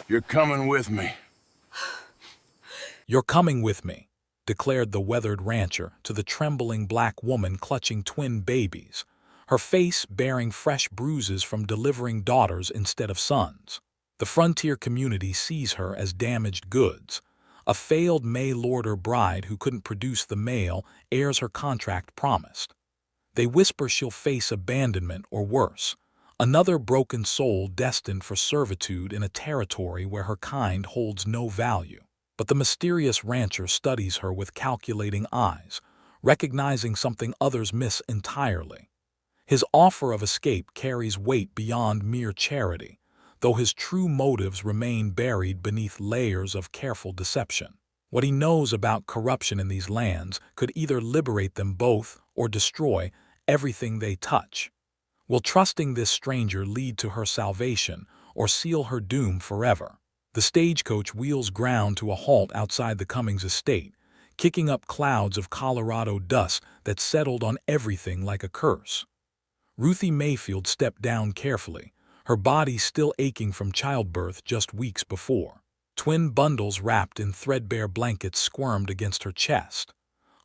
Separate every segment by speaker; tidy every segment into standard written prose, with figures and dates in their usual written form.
Speaker 1: You're coming with me.
Speaker 2: "You're coming with me," declared the weathered rancher to the trembling black woman clutching twin babies, her face bearing fresh bruises from delivering daughters instead of sons. The frontier community sees her as damaged goods, a failed mail-order bride who couldn't produce the male heirs her contract promised. They whisper she'll face abandonment or worse, another broken soul destined for servitude in a territory where her kind holds no value. But the mysterious rancher studies her with calculating eyes, recognizing something others miss entirely. His offer of escape carries weight beyond mere charity, though his true motives remain buried beneath layers of careful deception. What he knows about corruption in these lands could either liberate them both or destroy everything they touch. Will trusting this stranger lead to her salvation or seal her doom forever? The stagecoach wheels ground to a halt outside the Cummings estate, kicking up clouds of Colorado dust that settled on everything like a curse. Ruthie Mayfield stepped down carefully, her body still aching from childbirth just weeks before. Twin bundles wrapped in threadbare blankets squirmed against her chest.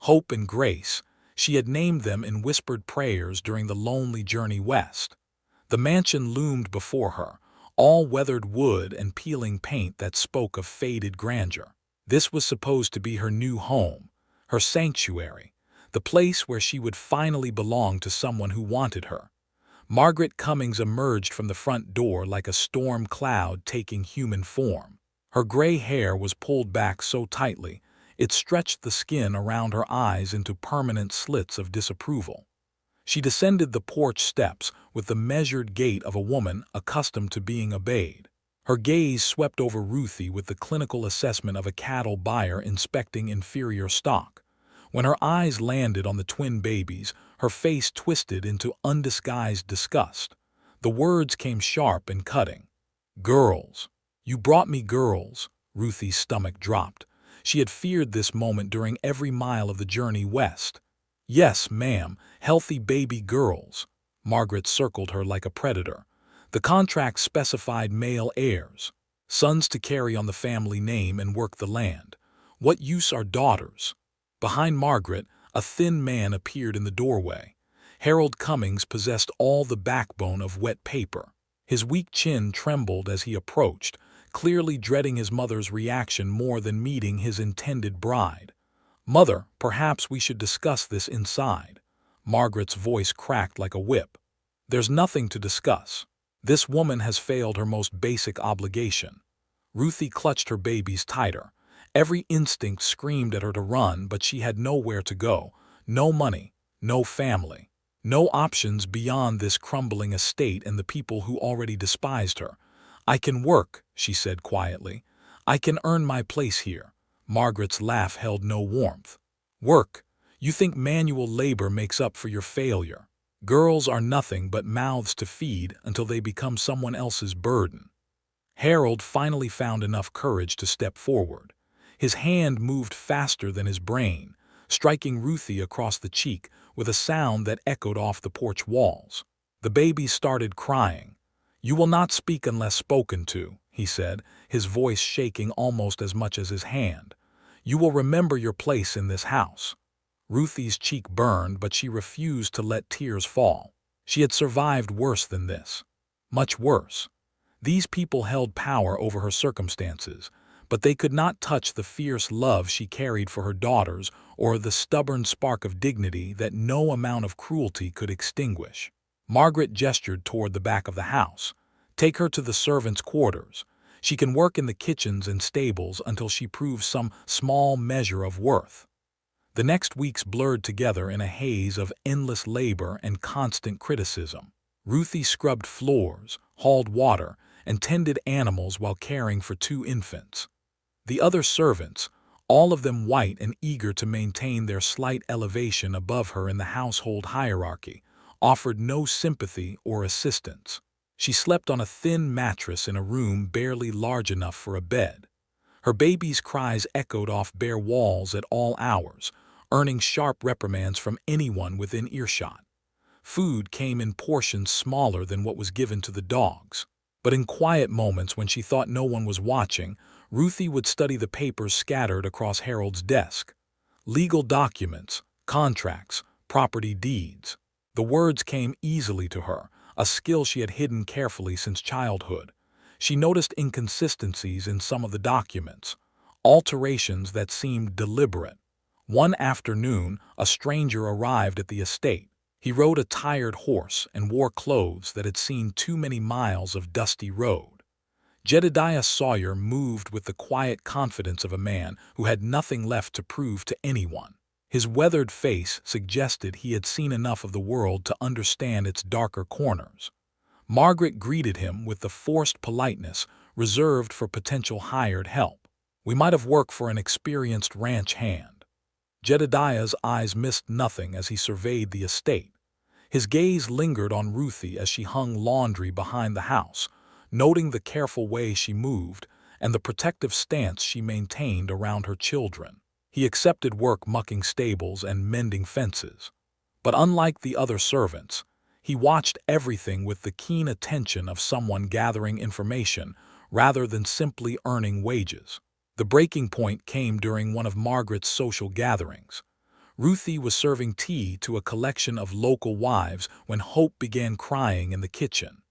Speaker 2: Hope and Grace, she had named them in whispered prayers during the lonely journey west. The mansion loomed before her, all weathered wood and peeling paint that spoke of faded grandeur. This was supposed to be her new home, her sanctuary, the place where she would finally belong to someone who wanted her. Margaret Cummings emerged from the front door like a storm cloud taking human form. Her gray hair was pulled back so tightly, it stretched the skin around her eyes into permanent slits of disapproval. She descended the porch steps with the measured gait of a woman accustomed to being obeyed. Her gaze swept over Ruthie with the clinical assessment of a cattle buyer inspecting inferior stock. When her eyes landed on the twin babies, her face twisted into undisguised disgust. The words came sharp and cutting. "Girls. You brought me girls." Ruthie's stomach dropped. She had feared this moment during every mile of the journey west. "Yes, ma'am, healthy baby girls." Margaret circled her like a predator. The contract specified male heirs, sons to carry on the family name and work the land. What use are daughters? Behind Margaret, a thin man appeared in the doorway. Harold Cummings possessed all the backbone of wet paper. His weak chin trembled as he approached, clearly dreading his mother's reaction more than meeting his intended bride. "Mother, perhaps we should discuss this inside." Margaret's voice cracked like a whip. "There's nothing to discuss. This woman has failed her most basic obligation." Ruthie clutched her babies tighter. Every instinct screamed at her to run, but she had nowhere to go. No money, no family, no options beyond this crumbling estate and the people who already despised her. "I can work," she said quietly. "I can earn my place here." Margaret's laugh held no warmth. "Work? You think manual labor makes up for your failure? Girls are nothing but mouths to feed until they become someone else's burden." Harold finally found enough courage to step forward. His hand moved faster than his brain, striking Ruthie across the cheek with a sound that echoed off the porch walls. The baby started crying. "You will not speak unless spoken to," he said, his voice shaking almost as much as his hand. "You will remember your place in this house." Ruthie's cheek burned, but she refused to let tears fall. She had survived worse than this. Much worse. These people held power over her circumstances, but they could not touch the fierce love she carried for her daughters or the stubborn spark of dignity that no amount of cruelty could extinguish. Margaret gestured toward the back of the house. "Take her to the servants' quarters. She can work in the kitchens and stables until she proves some small measure of worth." The next weeks blurred together in a haze of endless labor and constant criticism. Ruthie scrubbed floors, hauled water, and tended animals while caring for 2 infants. The other servants, all of them white and eager to maintain their slight elevation above her in the household hierarchy, offered no sympathy or assistance. She slept on a thin mattress in a room barely large enough for a bed. Her baby's cries echoed off bare walls at all hours, earning sharp reprimands from anyone within earshot. Food came in portions smaller than what was given to the dogs. But in quiet moments when she thought no one was watching, Ruthie would study the papers scattered across Harold's desk. Legal documents, contracts, property deeds. The words came easily to her, a skill she had hidden carefully since childhood. She noticed inconsistencies in some of the documents, alterations that seemed deliberate. One afternoon, a stranger arrived at the estate. He rode a tired horse and wore clothes that had seen too many miles of dusty road. Jedediah Sawyer moved with the quiet confidence of a man who had nothing left to prove to anyone. His weathered face suggested he had seen enough of the world to understand its darker corners. Margaret greeted him with the forced politeness reserved for potential hired help. "We might have worked for an experienced ranch hand." Jedediah's eyes missed nothing as he surveyed the estate. His gaze lingered on Ruthie as she hung laundry behind the house, noting the careful way she moved and the protective stance she maintained around her children. He accepted work mucking stables and mending fences. But unlike the other servants, he watched everything with the keen attention of someone gathering information rather than simply earning wages. The breaking point came during one of Margaret's social gatherings. Ruthie was serving tea to a collection of local wives when Hope began crying in the kitchen.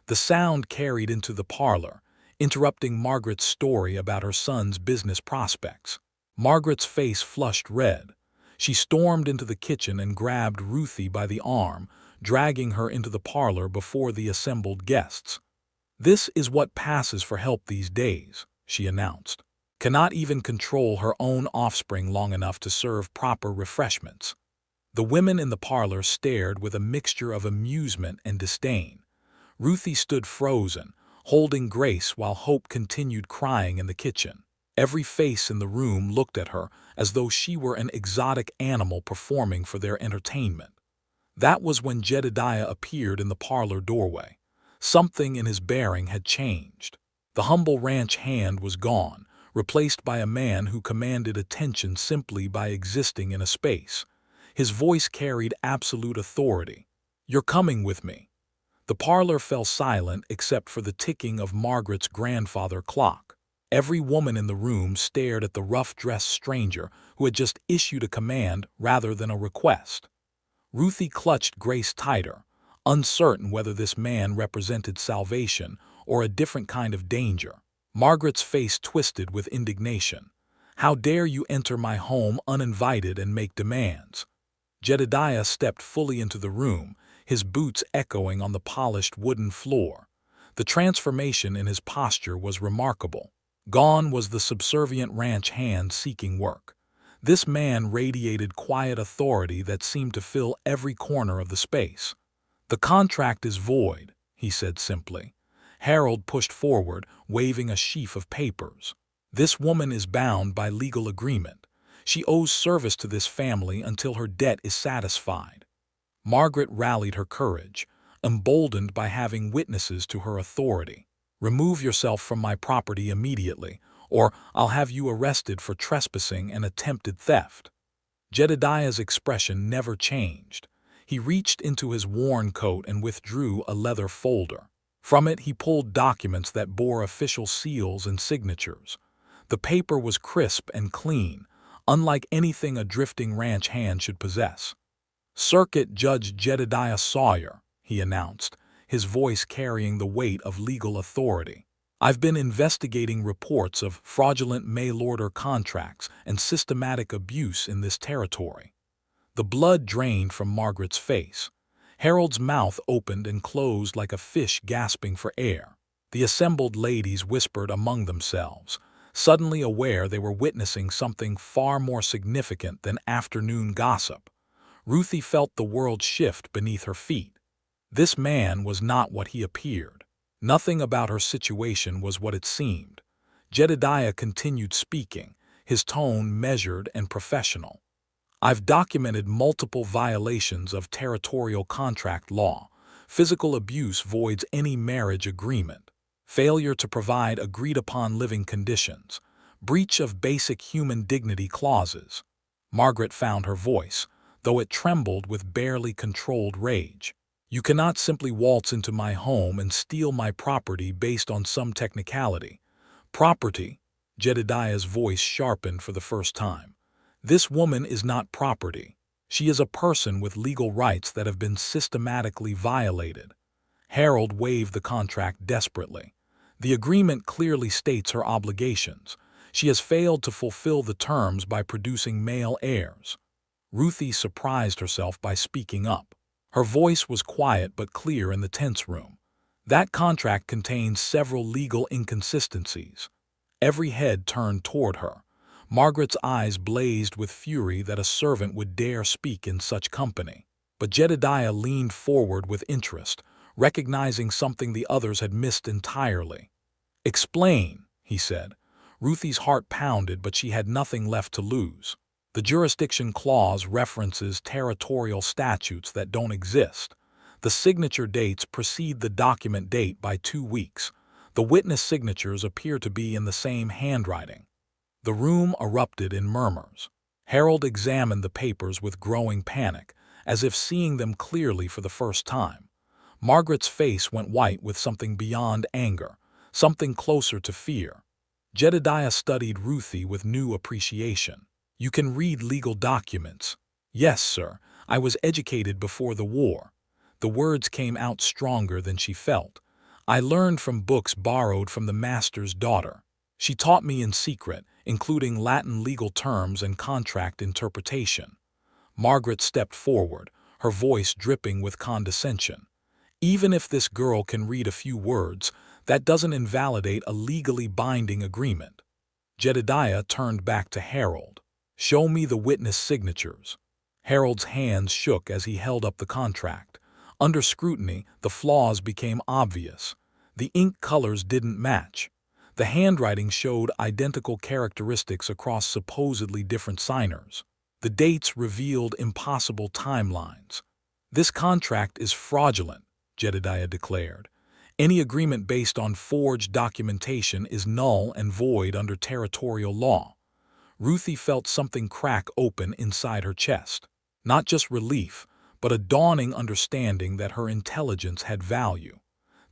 Speaker 2: The sound carried into the parlor, interrupting Margaret's story about her son's business prospects. Margaret's face flushed red. She stormed into the kitchen and grabbed Ruthie by the arm, dragging her into the parlor before the assembled guests. "This is what passes for help these days," she announced. "Cannot even control her own offspring long enough to serve proper refreshments." The women in the parlor stared with a mixture of amusement and disdain. Ruthie stood frozen, holding Grace while Hope continued crying in the kitchen. Every face in the room looked at her as though she were an exotic animal performing for their entertainment. That was when Jedediah appeared in the parlor doorway. Something in his bearing had changed. The humble ranch hand was gone, replaced by a man who commanded attention simply by existing in a space. His voice carried absolute authority. "You're coming with me." The parlor fell silent except for the ticking of Margaret's grandfather clock. Every woman in the room stared at the rough-dressed stranger who had just issued a command rather than a request. Ruthie clutched Grace tighter, uncertain whether this man represented salvation or a different kind of danger. Margaret's face twisted with indignation. "How dare you enter my home uninvited and make demands?" Jedediah stepped fully into the room, his boots echoing on the polished wooden floor. The transformation in his posture was remarkable. Gone was the subservient ranch hand seeking work. This man radiated quiet authority that seemed to fill every corner of the space. "The contract is void," he said simply. Harold pushed forward, waving a sheaf of papers. "This woman is bound by legal agreement. She owes service to this family until her debt is satisfied." Margaret rallied her courage, emboldened by having witnesses to her authority. "Remove yourself from my property immediately, or I'll have you arrested for trespassing and attempted theft." Jedediah's expression never changed. He reached into his worn coat and withdrew a leather folder. From it he pulled documents that bore official seals and signatures. The paper was crisp and clean, unlike anything a drifting ranch hand should possess. "Circuit Judge Jedediah Sawyer," he announced, his voice carrying the weight of legal authority. "I've been investigating reports of fraudulent mail-order contracts and systematic abuse in this territory." The blood drained from Margaret's face. Harold's mouth opened and closed like a fish gasping for air. The assembled ladies whispered among themselves, suddenly aware they were witnessing something far more significant than afternoon gossip. Ruthie felt the world shift beneath her feet. This man was not what he appeared. Nothing about her situation was what it seemed. Jedediah continued speaking, his tone measured and professional. "I've documented multiple violations of territorial contract law. Physical abuse voids any marriage agreement. Failure to provide agreed-upon living conditions. Breach of basic human dignity clauses." Margaret found her voice, though it trembled with barely controlled rage. You cannot simply waltz into my home and steal my property based on some technicality. Property, Jedediah's voice sharpened for the first time. This woman is not property. She is a person with legal rights that have been systematically violated. Harold waved the contract desperately. The agreement clearly states her obligations. She has failed to fulfill the terms by producing male heirs. Ruthie surprised herself by speaking up. Her voice was quiet but clear in the tense room. That contract contains several legal inconsistencies. Every head turned toward her. Margaret's eyes blazed with fury that a servant would dare speak in such company. But Jedediah leaned forward with interest, recognizing something the others had missed entirely. "Explain," he said. Ruthie's heart pounded, but she had nothing left to lose. The jurisdiction clause references territorial statutes that don't exist. The signature dates precede the document date by 2 weeks. The witness signatures appear to be in the same handwriting. The room erupted in murmurs. Harold examined the papers with growing panic, as if seeing them clearly for the first time. Margaret's face went white with something beyond anger, something closer to fear. Jedediah studied Ruthie with new appreciation. "You can read legal documents." "Yes, sir. I was educated before the war." The words came out stronger than she felt. "I learned from books borrowed from the master's daughter. She taught me in secret, including Latin legal terms and contract interpretation." Margaret stepped forward, her voice dripping with condescension. "Even if this girl can read a few words, that doesn't invalidate a legally binding agreement." Jedediah turned back to Harold. "Show me the witness signatures." Harold's hands shook as he held up the contract. Under scrutiny, the flaws became obvious. The ink colors didn't match. The handwriting showed identical characteristics across supposedly different signers. The dates revealed impossible timelines. "This contract is fraudulent," Jedediah declared. "Any agreement based on forged documentation is null and void under territorial law." Ruthie felt something crack open inside her chest. Not just relief, but a dawning understanding that her intelligence had value,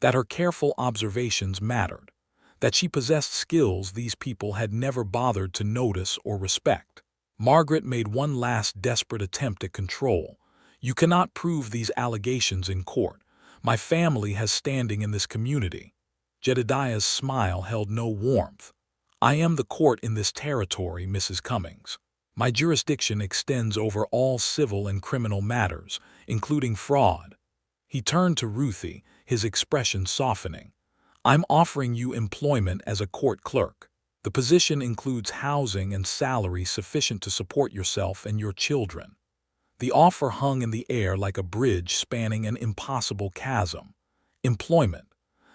Speaker 2: that her careful observations mattered, that she possessed skills these people had never bothered to notice or respect. Margaret made one last desperate attempt at control. "You cannot prove these allegations in court. My family has standing in this community." Jedediah's smile held no warmth. "I am the court in this territory, Mrs. Cummings. My jurisdiction extends over all civil and criminal matters, including fraud." He turned to Ruthie, his expression softening. "I'm offering you employment as a court clerk. The position includes housing and salary sufficient to support yourself and your children." The offer hung in the air like a bridge spanning an impossible chasm. Employment.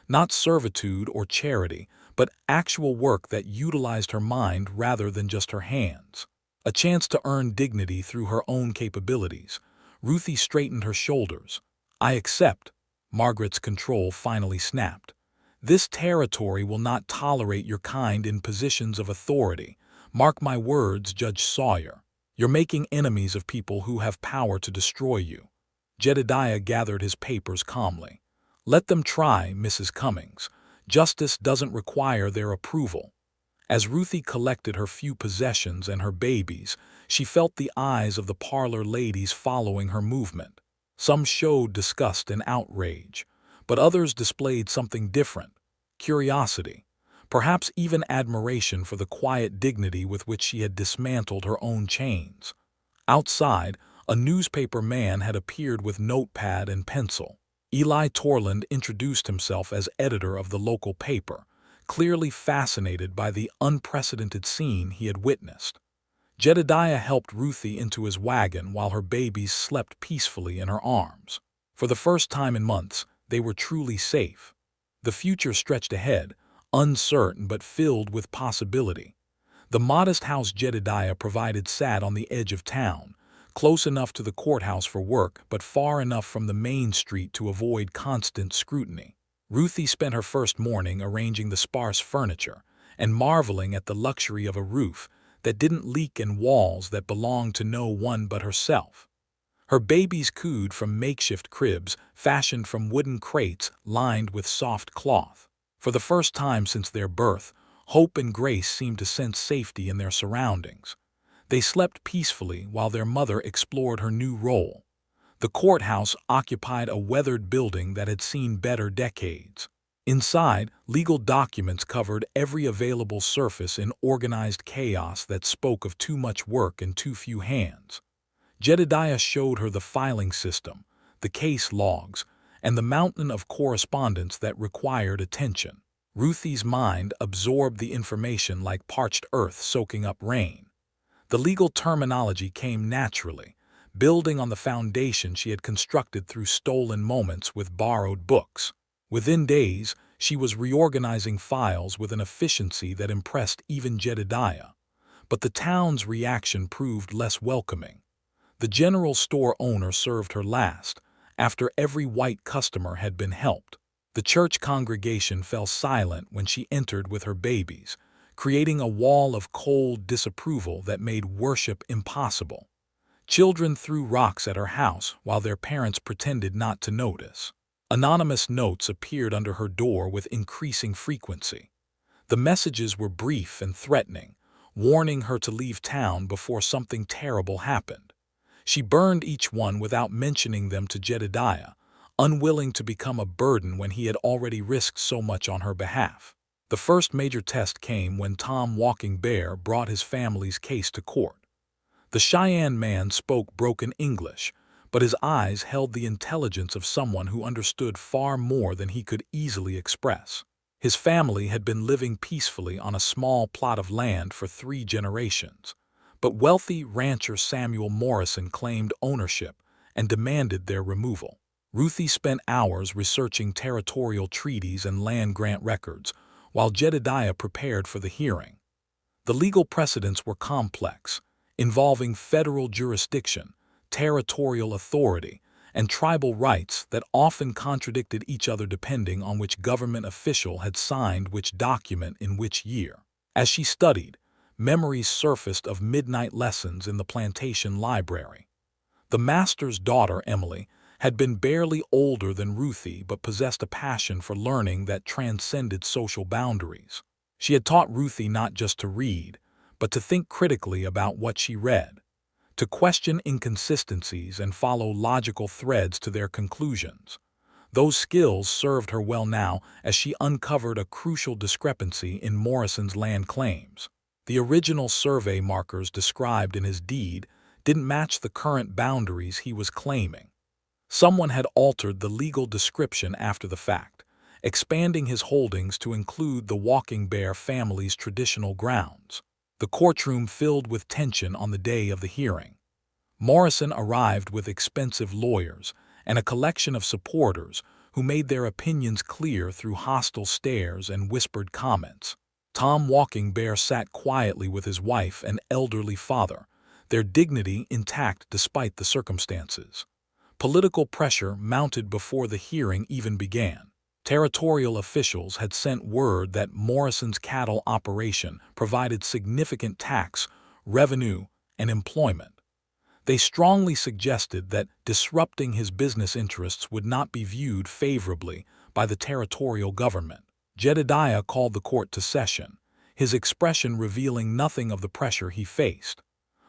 Speaker 2: Not servitude or charity, but actual work that utilized her mind rather than just her hands. A chance to earn dignity through her own capabilities. Ruthie straightened her shoulders. "I accept." Margaret's control finally snapped. "This territory will not tolerate your kind in positions of authority. Mark my words, Judge Sawyer. You're making enemies of people who have power to destroy you." Jedediah gathered his papers calmly. "Let them try, Mrs. Cummings. Justice doesn't require their approval." As Ruthie collected her few possessions and her babies, she felt the eyes of the parlor ladies following her movement. Some showed disgust and outrage, but others displayed something different: curiosity, perhaps even admiration for the quiet dignity with which she had dismantled her own chains. Outside, a newspaper man had appeared with notepad and pencil. Eli Torland introduced himself as editor of the local paper, clearly fascinated by the unprecedented scene he had witnessed. Jedediah helped Ruthie into his wagon while her babies slept peacefully in her arms. For the first time in months, they were truly safe. The future stretched ahead, uncertain but filled with possibility. The modest house Jedediah provided sat on the edge of town, close enough to the courthouse for work but far enough from the main street to avoid constant scrutiny. Ruthie spent her first morning arranging the sparse furniture and marveling at the luxury of a roof that didn't leak and walls that belonged to no one but herself. Her babies cooed from makeshift cribs fashioned from wooden crates lined with soft cloth. For the first time since their birth, Hope and Grace seemed to sense safety in their surroundings. They slept peacefully while their mother explored her new role. The courthouse occupied a weathered building that had seen better decades. Inside, legal documents covered every available surface in organized chaos that spoke of too much work and too few hands. Jedediah showed her the filing system, the case logs, and the mountain of correspondence that required attention. Ruthie's mind absorbed the information like parched earth soaking up rain. The legal terminology came naturally, building on the foundation she had constructed through stolen moments with borrowed books. Within days, she was reorganizing files with an efficiency that impressed even Jedediah. But the town's reaction proved less welcoming. The general store owner served her last, after every white customer had been helped. The church congregation fell silent when she entered with her babies, creating a wall of cold disapproval that made worship impossible. Children threw rocks at her house while their parents pretended not to notice. Anonymous notes appeared under her door with increasing frequency. The messages were brief and threatening, warning her to leave town before something terrible happened. She burned each one without mentioning them to Jedediah, unwilling to become a burden when he had already risked so much on her behalf. The first major test came when Tom Walking Bear brought his family's case to court. The Cheyenne man spoke broken English, but his eyes held the intelligence of someone who understood far more than he could easily express. His family had been living peacefully on a small plot of land for 3 generations. But wealthy rancher Samuel Morrison claimed ownership and demanded their removal. Ruthie spent hours researching territorial treaties and land grant records, while Jedediah prepared for the hearing. The legal precedents were complex, involving federal jurisdiction, territorial authority, and tribal rights that often contradicted each other depending on which government official had signed which document in which year. As she studied, memories surfaced of midnight lessons in the plantation library. The master's daughter, Emily, had been barely older than Ruthie but possessed a passion for learning that transcended social boundaries. She had taught Ruthie not just to read, but to think critically about what she read, to question inconsistencies and follow logical threads to their conclusions. Those skills served her well now as she uncovered a crucial discrepancy in Morrison's land claims. The original survey markers described in his deed didn't match the current boundaries he was claiming. Someone had altered the legal description after the fact, expanding his holdings to include the Walking Bear family's traditional grounds. The courtroom filled with tension on the day of the hearing. Morrison arrived with expensive lawyers and a collection of supporters who made their opinions clear through hostile stares and whispered comments. Tom Walking Bear sat quietly with his wife and elderly father, their dignity intact despite the circumstances. Political pressure mounted before the hearing even began. Territorial officials had sent word that Morrison's cattle operation provided significant tax, revenue, and employment. They strongly suggested that disrupting his business interests would not be viewed favorably by the territorial government. Jedediah called the court to session, his expression revealing nothing of the pressure he faced.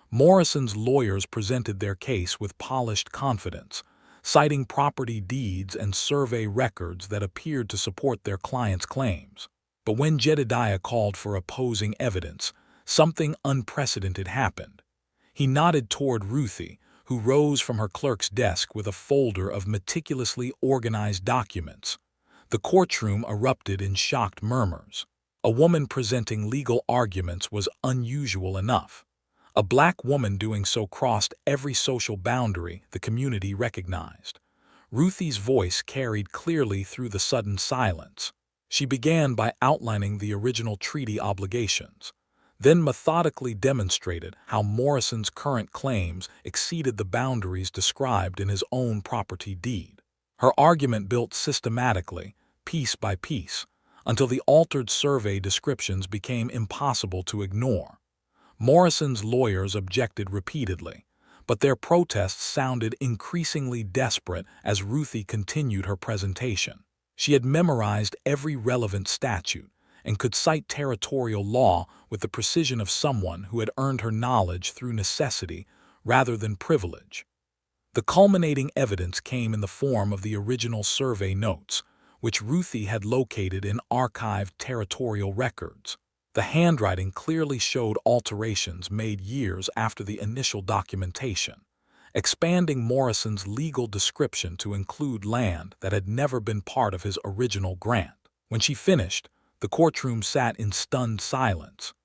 Speaker 2: Morrison's lawyers presented their case with polished confidence, citing property deeds and survey records that appeared to support their client's claims. But when Jedediah called for opposing evidence, something unprecedented happened. He nodded toward Ruthie, who rose from her clerk's desk with a folder of meticulously organized documents. The courtroom erupted in shocked murmurs. A woman presenting legal arguments was unusual enough. A black woman doing so crossed every social boundary the community recognized. Ruthie's voice carried clearly through the sudden silence. She began by outlining the original treaty obligations, then methodically demonstrated how Morrison's current claims exceeded the boundaries described in his own property deed. Her argument built systematically, piece by piece, until the altered survey descriptions became impossible to ignore. Morrison's lawyers objected repeatedly, but their protests sounded increasingly desperate as Ruthie continued her presentation. She had memorized every relevant statute and could cite territorial law with the precision of someone who had earned her knowledge through necessity rather than privilege. The culminating evidence came in the form of the original survey notes, which Ruthie had located in archived territorial records. The handwriting clearly showed alterations made years after the initial documentation, expanding Morrison's legal description to include land that had never been part of his original grant. When she finished, the courtroom sat in stunned silence.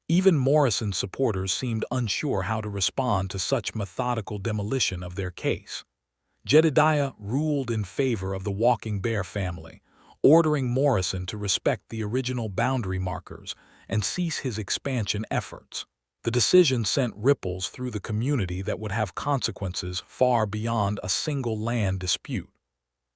Speaker 2: Even Morrison's supporters seemed unsure how to respond to such methodical demolition of their case. Jedediah ruled in favor of the Walking Bear family, ordering Morrison to respect the original boundary markers and cease his expansion efforts. The decision sent ripples through the community that would have consequences far beyond a single land dispute.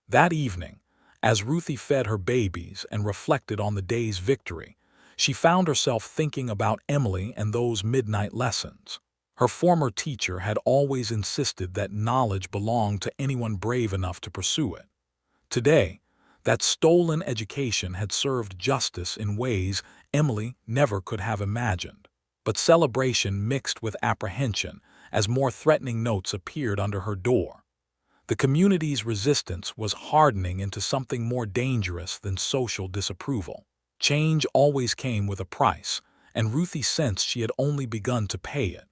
Speaker 2: That evening, as Ruthie fed her babies and reflected on the day's victory, she found herself thinking about Emily and those midnight lessons. Her former teacher had always insisted that knowledge belonged to anyone brave enough to pursue it. Today, that stolen education had served justice in ways Emily never could have imagined. But celebration mixed with apprehension as more threatening notes appeared under her door. The community's resistance was hardening into something more dangerous than social disapproval. Change always came with a price, and Ruthie sensed she had only begun to pay it.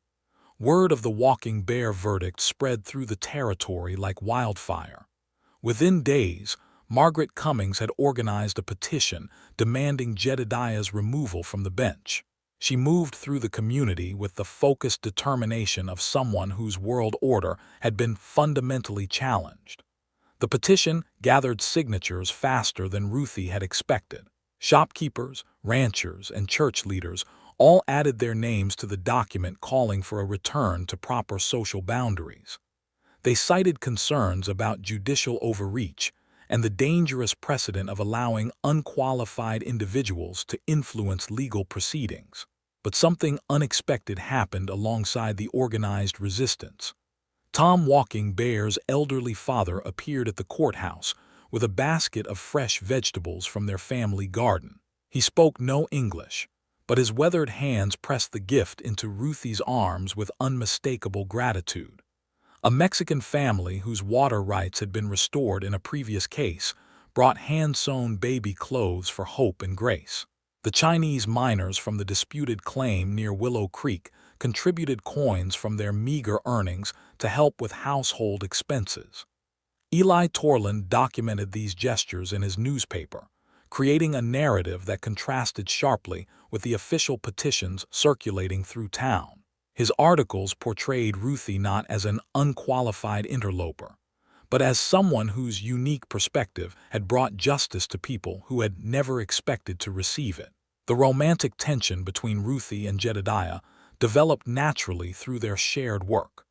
Speaker 2: Word of the Walking Bear verdict spread through the territory like wildfire. Within days, Margaret Cummings had organized a petition demanding Jedediah's removal from the bench. She moved through the community with the focused determination of someone whose world order had been fundamentally challenged. The petition gathered signatures faster than Ruthie had expected. Shopkeepers, ranchers, and church leaders all added their names to the document calling for a return to proper social boundaries. They cited concerns about judicial overreach and the dangerous precedent of allowing unqualified individuals to influence legal proceedings. But something unexpected happened alongside the organized resistance. Tom Walking Bear's elderly father appeared at the courthouse with a basket of fresh vegetables from their family garden. He spoke no English, but his weathered hands pressed the gift into Ruthie's arms with unmistakable gratitude. A Mexican family whose water rights had been restored in a previous case brought hand-sewn baby clothes for hope and grace. The Chinese miners from the disputed claim near Willow Creek contributed coins from their meager earnings to help with household expenses. Eli Torland documented these gestures in his newspaper, creating a narrative that contrasted sharply with the official petitions circulating through town. His articles portrayed Ruthie not as an unqualified interloper, but as someone whose unique perspective had brought justice to people who had never expected to receive it. The romantic tension between Ruthie and Jedediah developed naturally through their shared work.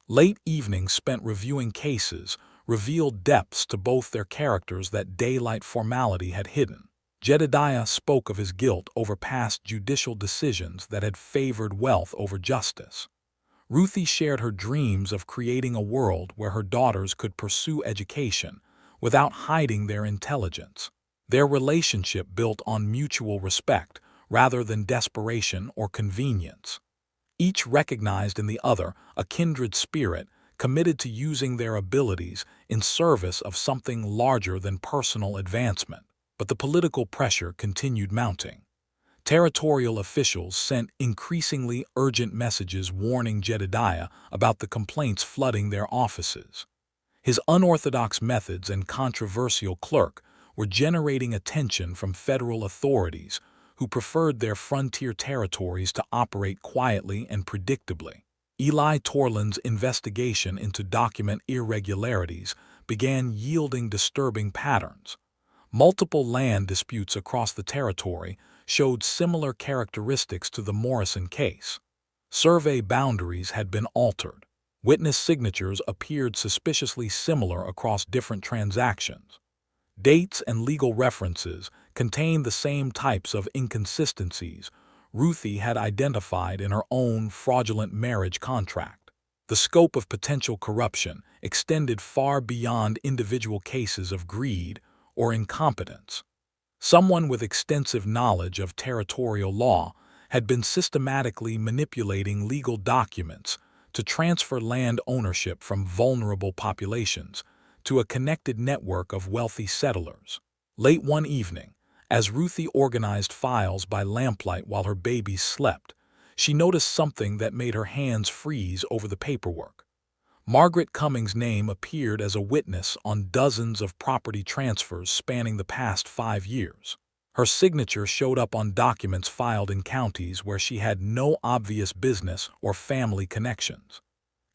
Speaker 2: Late evenings spent reviewing cases revealed depths to both their characters that daylight formality had hidden. Jedediah spoke of his guilt over past judicial decisions that had favored wealth over justice. Ruthie shared her dreams of creating a world where her daughters could pursue education without hiding their intelligence. Their relationship built on mutual respect rather than desperation or convenience. Each recognized in the other a kindred spirit committed to using their abilities in service of something larger than personal advancement. But the political pressure continued mounting. Territorial officials sent increasingly urgent messages warning Jedediah about the complaints flooding their offices. His unorthodox methods and controversial clerk were generating attention from federal authorities who preferred their frontier territories to operate quietly and predictably. Eli Torland's investigation into document irregularities began yielding disturbing patterns. Multiple land disputes across the territory showed similar characteristics to the Morrison case. Survey boundaries had been altered. Witness signatures appeared suspiciously similar across different transactions. Dates and legal references contained the same types of inconsistencies Ruthie had identified in her own fraudulent marriage contract. The scope of potential corruption extended far beyond individual cases of greed or incompetence. Someone with extensive knowledge of territorial law had been systematically manipulating legal documents to transfer land ownership from vulnerable populations to a connected network of wealthy settlers. Late one evening, as Ruthie organized files by lamplight while her babies slept, she noticed something that made her hands freeze over the paperwork. Margaret Cummings' name appeared as a witness on dozens of property transfers spanning the past 5 years. Her signature showed up on documents filed in counties where she had no obvious business or family connections.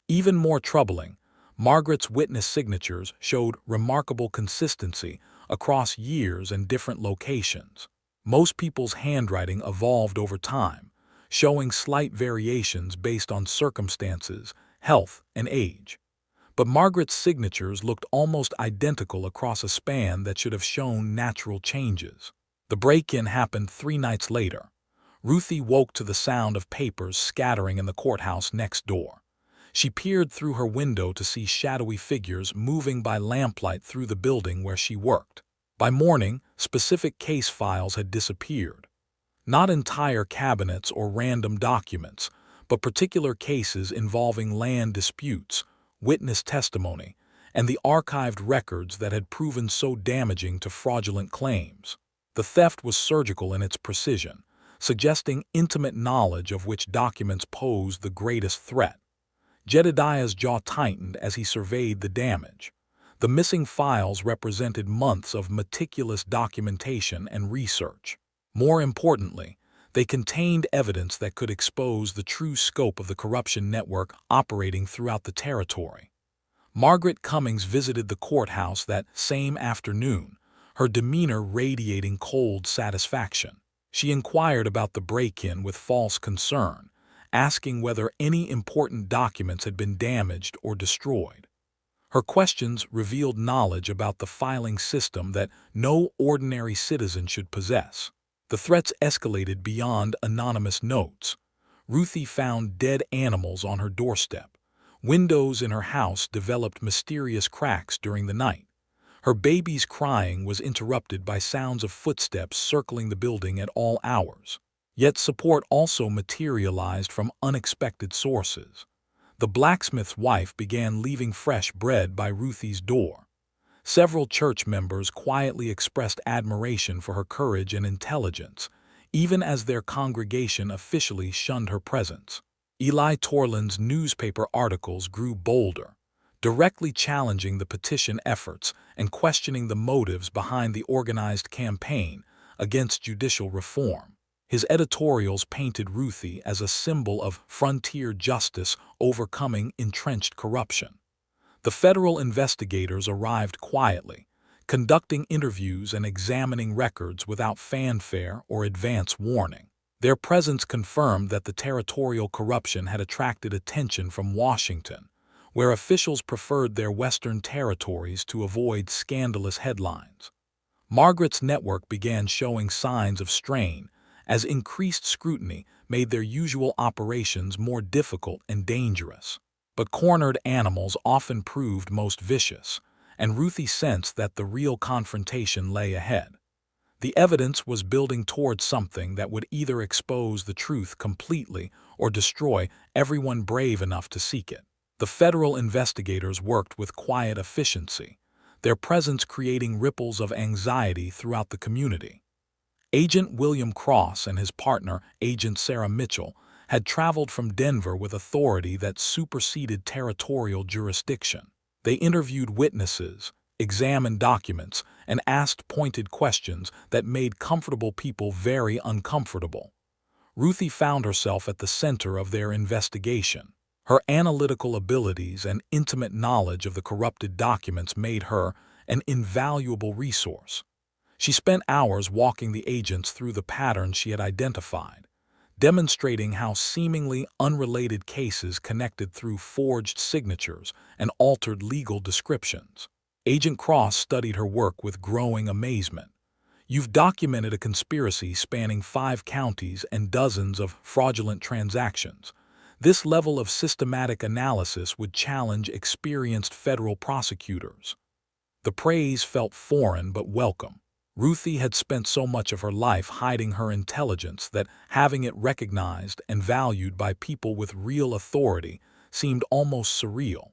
Speaker 2: Even more troubling, Margaret's witness signatures showed remarkable consistency across years and different locations. Most people's handwriting evolved over time, showing slight variations based on circumstances, health, and age. But Margaret's signatures looked almost identical across a span that should have shown natural changes. The break-in happened 3 nights later. Ruthie woke to the sound of papers scattering in the courthouse next door. She peered through her window to see shadowy figures moving by lamplight through the building where she worked. By morning, specific case files had disappeared. Not entire cabinets or random documents, but particular cases involving land disputes, witness testimony, and the archived records that had proven so damaging to fraudulent claims. The theft was surgical in its precision, suggesting intimate knowledge of which documents posed the greatest threat. Jedediah's jaw tightened as he surveyed the damage. The missing files represented months of meticulous documentation and research. More importantly, they contained evidence that could expose the true scope of the corruption network operating throughout the territory. Margaret Cummings visited the courthouse that same afternoon, her demeanor radiating cold satisfaction. She inquired about the break-in with false concern, asking whether any important documents had been damaged or destroyed. Her questions revealed knowledge about the filing system that no ordinary citizen should possess. The threats escalated beyond anonymous notes. Ruthie found dead animals on her doorstep. Windows in her house developed mysterious cracks during the night. Her baby's crying was interrupted by sounds of footsteps circling the building at all hours. Yet support also materialized from unexpected sources. The blacksmith's wife began leaving fresh bread by Ruthie's door. Several church members quietly expressed admiration for her courage and intelligence, even as their congregation officially shunned her presence. Eli Torland's newspaper articles grew bolder, directly challenging the petition efforts and questioning the motives behind the organized campaign against judicial reform. His editorials painted Ruthie as a symbol of frontier justice overcoming entrenched corruption. The federal investigators arrived quietly, conducting interviews and examining records without fanfare or advance warning. Their presence confirmed that the territorial corruption had attracted attention from Washington, where officials preferred their western territories to avoid scandalous headlines. Margaret's network began showing signs of strain as increased scrutiny made their usual operations more difficult and dangerous. But cornered animals often proved most vicious, and Ruthie sensed that the real confrontation lay ahead. The evidence was building towards something that would either expose the truth completely or destroy everyone brave enough to seek it. The federal investigators worked with quiet efficiency, their presence creating ripples of anxiety throughout the community. Agent William Cross and his partner, Agent Sarah Mitchell, had traveled from Denver with authority that superseded territorial jurisdiction. They interviewed witnesses, examined documents, and asked pointed questions that made comfortable people very uncomfortable. Ruthie found herself at the center of their investigation. Her analytical abilities and intimate knowledge of the corrupted documents made her an invaluable resource. She spent hours walking the agents through the patterns she had identified, demonstrating how seemingly unrelated cases connected through forged signatures and altered legal descriptions. Agent Cross studied her work with growing amazement. "You've documented a conspiracy spanning 5 counties and dozens of fraudulent transactions. This level of systematic analysis would challenge experienced federal prosecutors. The praise felt foreign but welcome. Ruthie had spent so much of her life hiding her intelligence that having it recognized and valued by people with real authority seemed almost surreal.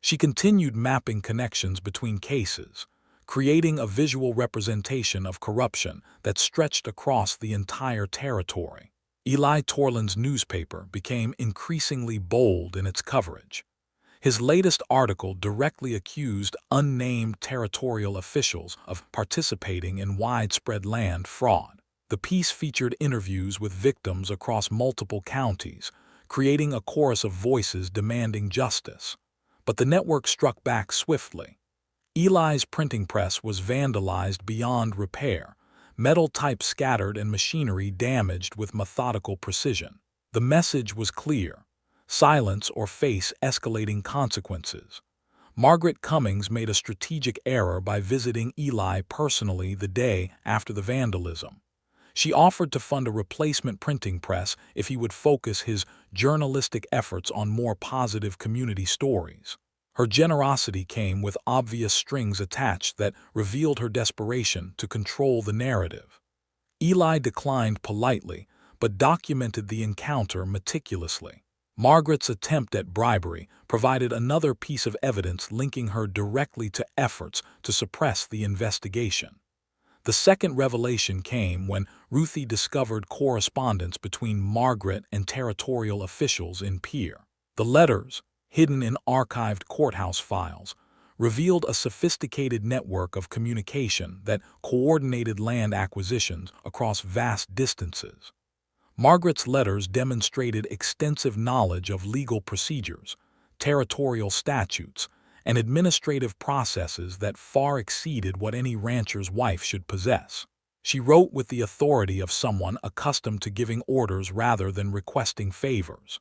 Speaker 2: She continued mapping connections between cases, creating a visual representation of corruption that stretched across the entire territory. Eli Torland's newspaper became increasingly bold in its coverage. His latest article directly accused unnamed territorial officials of participating in widespread land fraud. The piece featured interviews with victims across multiple counties, creating a chorus of voices demanding justice. But the network struck back swiftly. Eli's printing press was vandalized beyond repair, metal type scattered and machinery damaged with methodical precision. The message was clear: silence or face escalating consequences. Margaret Cummings made a strategic error by visiting Eli personally the day after the vandalism. She offered to fund a replacement printing press if he would focus his journalistic efforts on more positive community stories. Her generosity came with obvious strings attached that revealed her desperation to control the narrative. Eli declined politely, but documented the encounter meticulously. Margaret's attempt at bribery provided another piece of evidence linking her directly to efforts to suppress the investigation. The second revelation came when Ruthie discovered correspondence between Margaret and territorial officials in Pierre. The letters, hidden in archived courthouse files, revealed a sophisticated network of communication that coordinated land acquisitions across vast distances. Margaret's letters demonstrated extensive knowledge of legal procedures, territorial statutes, and administrative processes that far exceeded what any rancher's wife should possess. She wrote with the authority of someone accustomed to giving orders rather than requesting favors.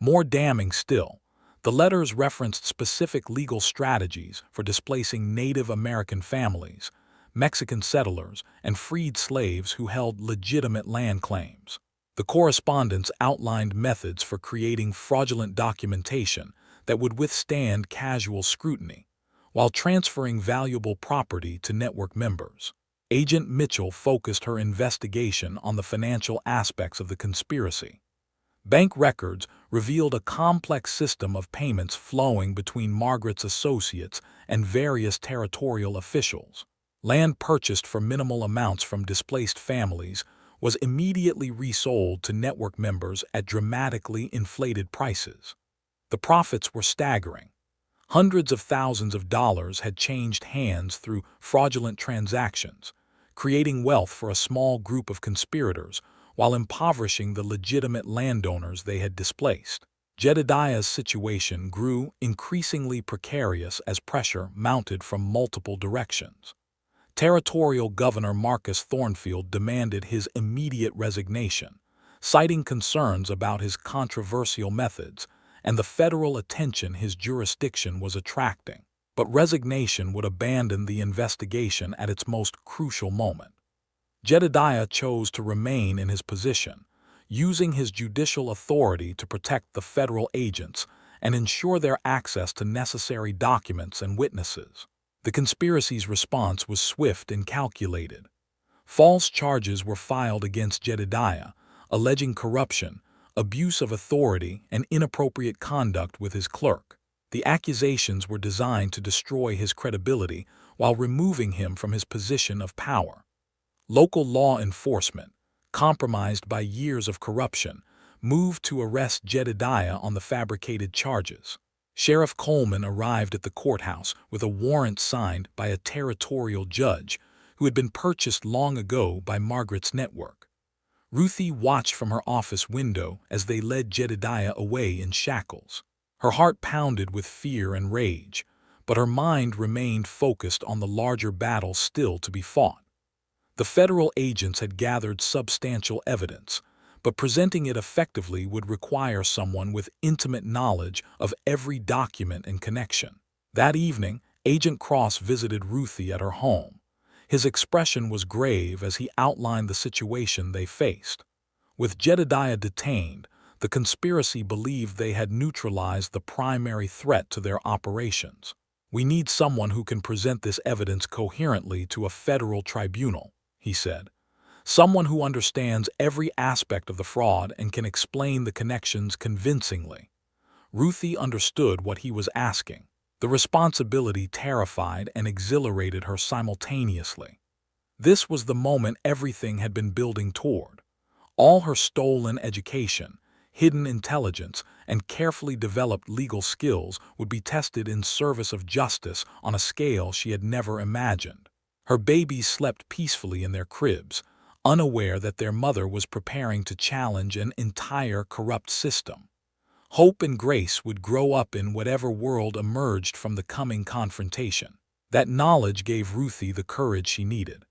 Speaker 2: More damning still, the letters referenced specific legal strategies for displacing Native American families, Mexican settlers, and freed slaves who held legitimate land claims. The correspondence outlined methods for creating fraudulent documentation that would withstand casual scrutiny, while transferring valuable property to network members. Agent Mitchell focused her investigation on the financial aspects of the conspiracy. Bank records revealed a complex system of payments flowing between Margaret's associates and various territorial officials. Land purchased for minimal amounts from displaced families was immediately resold to network members at dramatically inflated prices. The profits were staggering. Hundreds of thousands of dollars had changed hands through fraudulent transactions, creating wealth for a small group of conspirators while impoverishing the legitimate landowners they had displaced. Jedediah's situation grew increasingly precarious as pressure mounted from multiple directions. Territorial Governor Marcus Thornfield demanded his immediate resignation, citing concerns about his controversial methods and the federal attention his jurisdiction was attracting. But resignation would abandon the investigation at its most crucial moment. Jedediah chose to remain in his position, using his judicial authority to protect the federal agents and ensure their access to necessary documents and witnesses. The conspiracy's response was swift and calculated. False charges were filed against Jedediah, alleging corruption, abuse of authority, and inappropriate conduct with his clerk. The accusations were designed to destroy his credibility while removing him from his position of power. Local law enforcement, compromised by years of corruption, moved to arrest Jedediah on the fabricated charges. Sheriff Coleman arrived at the courthouse with a warrant signed by a territorial judge who had been purchased long ago by Margaret's network. Ruthie watched from her office window as they led Jedediah away in shackles. Her heart pounded with fear and rage, but her mind remained focused on the larger battle still to be fought. The federal agents had gathered substantial evidence, but presenting it effectively would require someone with intimate knowledge of every document and connection. That evening, Agent Cross visited Ruthie at her home. His expression was grave as he outlined the situation they faced. With Jedediah detained, The conspiracy believed they had neutralized the primary threat to their operations. "We need someone who can present this evidence coherently to a federal tribunal," he said. "Someone who understands every aspect of the fraud and can explain the connections convincingly." Ruthie understood what he was asking. The responsibility terrified and exhilarated her simultaneously. This was the moment everything had been building toward. All her stolen education, hidden intelligence, and carefully developed legal skills would be tested in service of justice on a scale she had never imagined. Her babies slept peacefully in their cribs, unaware that their mother was preparing to challenge an entire corrupt system. Hope and Grace would grow up in whatever world emerged from the coming confrontation. That knowledge gave Ruthie the courage she needed.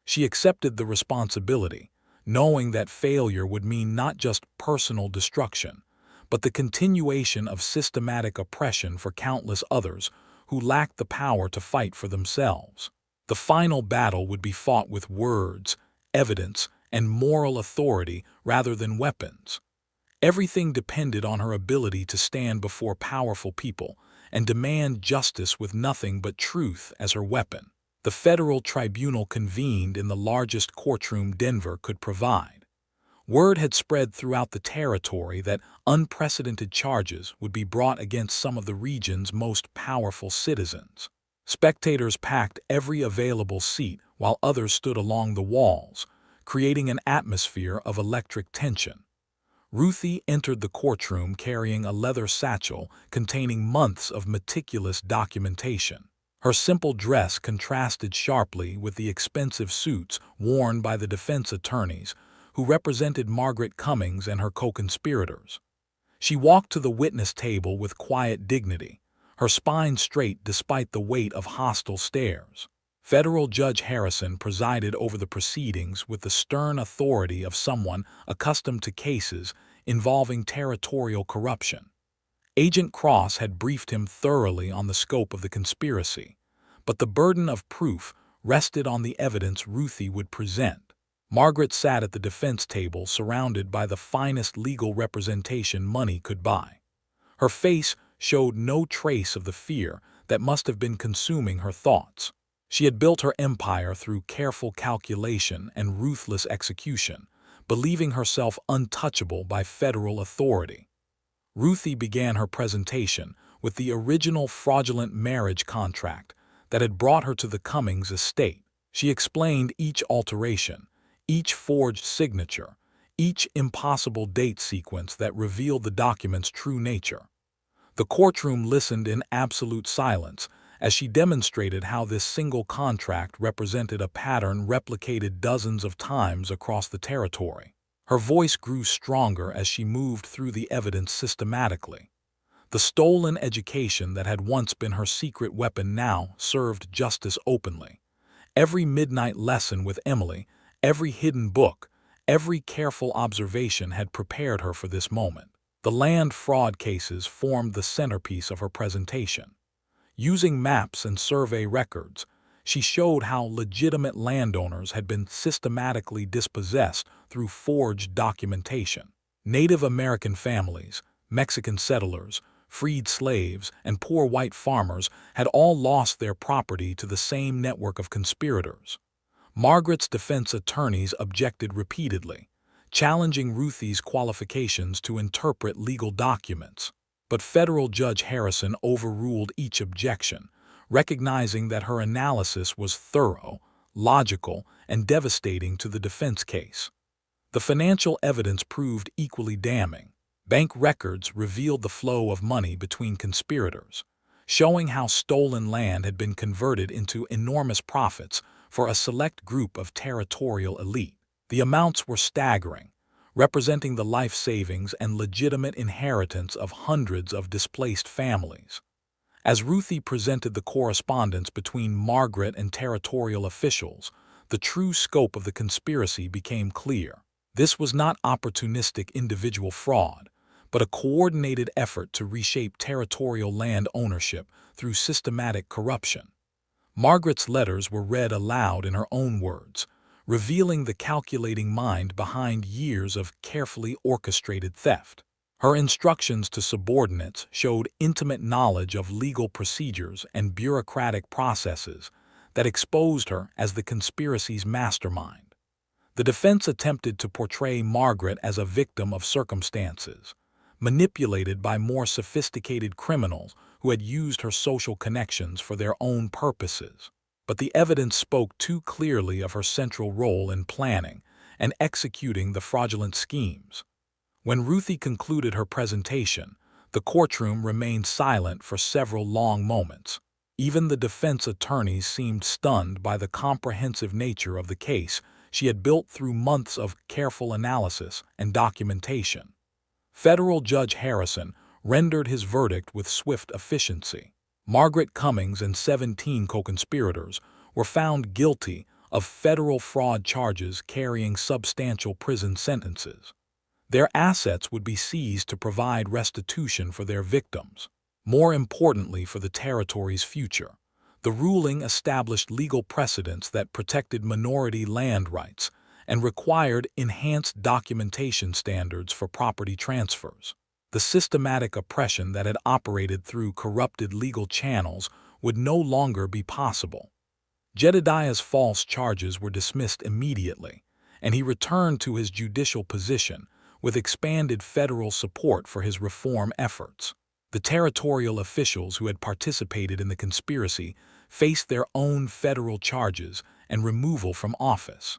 Speaker 2: She accepted the responsibility, knowing that failure would mean not just personal destruction, but the continuation of systematic oppression for countless others who lacked the power to fight for themselves. The final battle would be fought with words, evidence, and moral authority rather than weapons. Everything depended on her ability to stand before powerful people and demand justice with nothing but truth as her weapon. The federal tribunal convened in the largest courtroom Denver could provide. Word had spread throughout the territory that unprecedented charges would be brought against some of the region's most powerful citizens. Spectators packed every available seat while others stood along the walls, creating an atmosphere of electric tension. Ruthie entered the courtroom carrying a leather satchel containing months of meticulous documentation. Her simple dress contrasted sharply with the expensive suits worn by the defense attorneys, who represented Margaret Cummings and her co-conspirators. She walked to the witness table with quiet dignity, her spine straight despite the weight of hostile stares. Federal Judge Harrison presided over the proceedings with the stern authority of someone accustomed to cases involving territorial corruption. Agent Cross had briefed him thoroughly on the scope of the conspiracy, but the burden of proof rested on the evidence Ruthie would present. Margaret sat at the defense table surrounded by the finest legal representation money could buy. Her face showed no trace of the fear that must have been consuming her thoughts. She had built her empire through careful calculation and ruthless execution, believing herself untouchable by federal authority. Ruthie began her presentation with the original fraudulent marriage contract that had brought her to the Cummings estate. She explained each alteration, each forged signature, each impossible date sequence that revealed the document's true nature. The courtroom listened in absolute silence as she demonstrated how this single contract represented a pattern replicated dozens of times across the territory. Her voice grew stronger as she moved through the evidence systematically. The stolen education that had once been her secret weapon now served justice openly. Every midnight lesson with Emily, every hidden book, every careful observation had prepared her for this moment. The land fraud cases formed the centerpiece of her presentation. Using maps and survey records, she showed how legitimate landowners had been systematically dispossessed through forged documentation. Native American families, Mexican settlers, freed slaves, and poor white farmers had all lost their property to the same network of conspirators. Margaret's defense attorneys objected repeatedly, challenging Ruthie's qualifications to interpret legal documents. But Federal Judge Harrison overruled each objection, recognizing that her analysis was thorough, logical, and devastating to the defense case. The financial evidence proved equally damning. Bank records revealed the flow of money between conspirators, showing how stolen land had been converted into enormous profits for a select group of territorial elite. The amounts were staggering, representing the life savings and legitimate inheritance of hundreds of displaced families. As Ruthie presented the correspondence between Margaret and territorial officials, the true scope of the conspiracy became clear. This was not opportunistic individual fraud, but a coordinated effort to reshape territorial land ownership through systematic corruption. Margaret's letters were read aloud in her own words, revealing the calculating mind behind years of carefully orchestrated theft. Her instructions to subordinates showed intimate knowledge of legal procedures and bureaucratic processes that exposed her as the conspiracy's mastermind. The defense attempted to portray Margaret as a victim of circumstances, manipulated by more sophisticated criminals who had used her social connections for their own purposes. But the evidence spoke too clearly of her central role in planning and executing the fraudulent schemes. When Ruthie concluded her presentation, the courtroom remained silent for several long moments. Even the defense attorneys seemed stunned by the comprehensive nature of the case she had built through months of careful analysis and documentation. Federal Judge Harrison rendered his verdict with swift efficiency. Margaret Cummings and 17 co-conspirators were found guilty of federal fraud charges carrying substantial prison sentences. Their assets would be seized to provide restitution for their victims. More importantly for the territory's future, the ruling established legal precedents that protected minority land rights and required enhanced documentation standards for property transfers. The systematic oppression that had operated through corrupted legal channels would no longer be possible. Jedediah's false charges were dismissed immediately, and he returned to his judicial position with expanded federal support for his reform efforts. The territorial officials who had participated in the conspiracy faced their own federal charges and removal from office.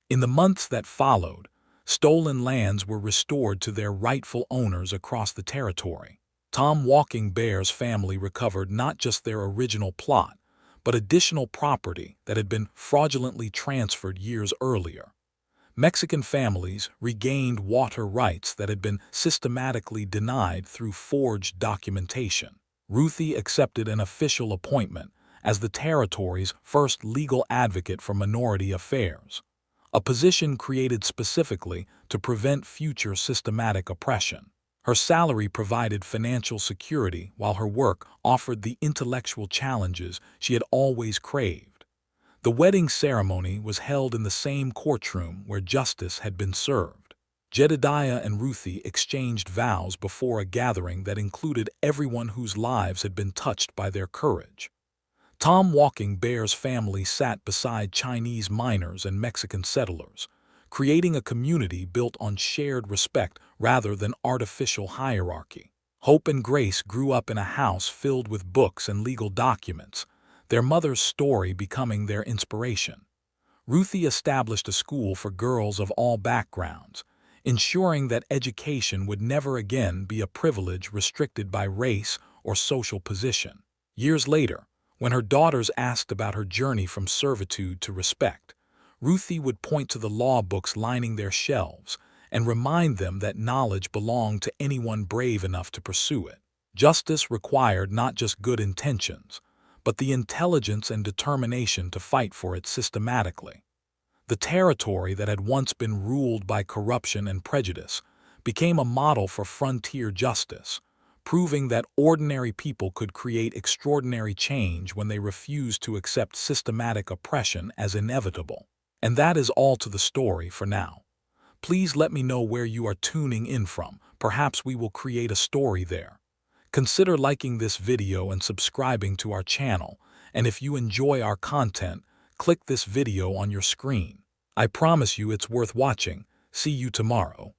Speaker 2: In the months that followed, stolen lands were restored to their rightful owners across the territory. Tom Walking Bear's family recovered not just their original plot, but additional property that had been fraudulently transferred years earlier. Mexican families regained water rights that had been systematically denied through forged documentation. Ruthie accepted an official appointment as the territory's first legal advocate for minority affairs, a position created specifically to prevent future systematic oppression. Her salary provided financial security while her work offered the intellectual challenges she had always craved. The wedding ceremony was held in the same courtroom where justice had been served. Jedediah and Ruthie exchanged vows before a gathering that included everyone whose lives had been touched by their courage. Tom Walking Bear's family sat beside Chinese miners and Mexican settlers, creating a community built on shared respect rather than artificial hierarchy. Hope and Grace grew up in a house filled with books and legal documents, their mother's story becoming their inspiration. Ruthie established a school for girls of all backgrounds, ensuring that education would never again be a privilege restricted by race or social position. Years later, when her daughters asked about her journey from servitude to respect, Ruthie would point to the law books lining their shelves and remind them that knowledge belonged to anyone brave enough to pursue it. Justice required not just good intentions, but the intelligence and determination to fight for it systematically. The territory that had once been ruled by corruption and prejudice became a model for frontier justice, proving that ordinary people could create extraordinary change when they refused to accept systematic oppression as inevitable. And that is all to the story for now. Please let me know where you are tuning in from. Perhaps we will create a story there. Consider liking this video and subscribing to our channel, and if you enjoy our content, click this video on your screen. I promise you it's worth watching. See you tomorrow.